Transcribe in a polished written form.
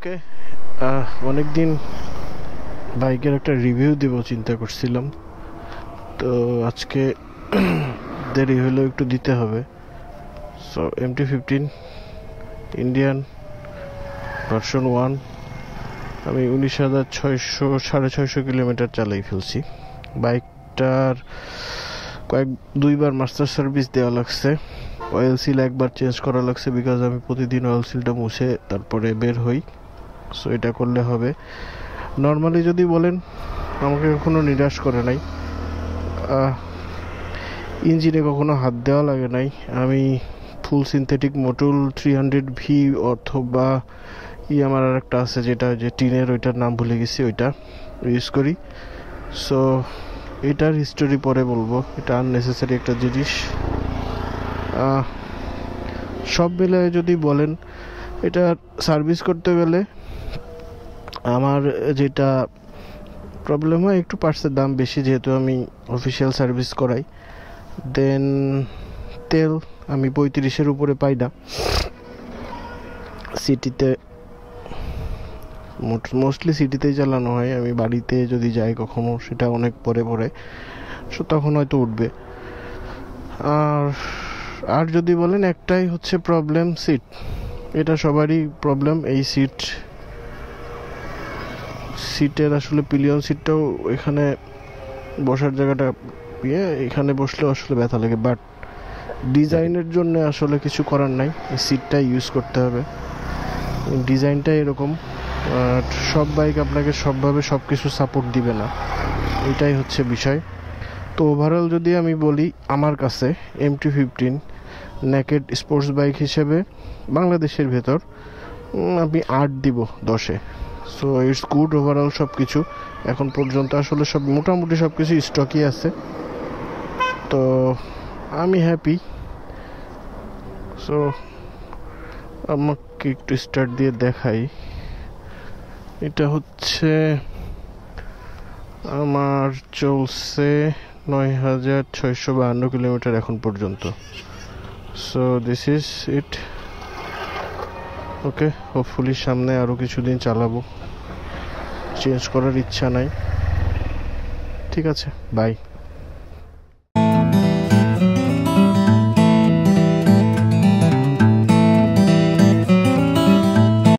ওকে, অনেক দিন বাইকের একটা রিভিউ দেব চিন্তা করছিলাম, তো আজকে দেরি হলেও একটু দিতে হবে। সো MT-15 ইন্ডিয়ান ভার্সন 1 আমি 19,600 কিলোমিটার চালাই ফেলছি। বাইকটার দুইবার মাস্টার সার্ভিস দেওয়া লাগছে, অয়েল সিল একবার চেঞ্জ করা লাগছে, বিকজ আমি প্রতিদিন অয়েল সিলটা মুছে তারপরে বের হই। সো এটা করলে হবে। নর্মালি যদি বলেন, আমাকে কখনো নিরাশ করে নাই, ইঞ্জিনে কখনো হাত দেওয়া লাগে নাই। আমি ফুল সিনথেটিক মোটুল 300V অথবা আমার আর একটা আছে যেটা যে টিনের, ওইটার নাম ভুলে গেছি, ওইটা ইউজ করি। সো এটার হিস্টোরি পরে বলবো, এটা আননেসেসারি একটা জিনিস। সব মিলে যদি বলেন, এটা সার্ভিস করতে গেলে আমার যেটা প্রবলেম হয়, একটু পার্টসের দাম বেশি, যেহেতু আমি অফিসিয়াল সার্ভিস করাই। দেন তেল আমি 35-এর উপরে পাই না সিটিতে, মোস্টলি সিটিতেই চালানো হয়। আমি বাড়িতে যদি যাই কখনো, সেটা অনেক পরে পরে, সো তখন হয়তো উঠবে। আর যদি বলেন, একটাই হচ্ছে প্রবলেম, সিট। এটা সবারই প্রবলেম, এই সিটের আসলে পিলিয়ন সিটটাও, এখানে বসার জায়গাটা এখানে বসলে আসলে ব্যথা লাগে, বাট ডিজাইনের জন্য আসলে কিছু করার নাই, এই সিটটাই ইউজ করতে হবে। ডিজাইনটা এরকম, আর সব বাইক আপনাকে সবভাবে সব কিছু সাপোর্ট দিবে না, এটাই হচ্ছে বিষয়। তো ওভারঅল যদি আমি বলি, আমার কাছে MT-15 নেকেড স্পোর্টস বাইক হিসেবে বাংলাদেশের ভেতর আমি 8 দিব 10-এ। সো ইটস গুড ওভারঅল সব কিছু। এখন পর্যন্ত আসলে সব মোটামুটি সব কিছু স্টকই আছে, তো আমি হ্যাপি। সো আমাকে একটু স্টার্ট দিয়ে দেখাই। এটা হচ্ছে আমার চলছে 9,652 কিলোমিটার এখন পর্যন্ত। So this is it. Okay, hopefully সামনে আরও কিছুদিন চালাবো, চেঞ্জ করার ইচ্ছা নাই। ঠিক আছে, বাই।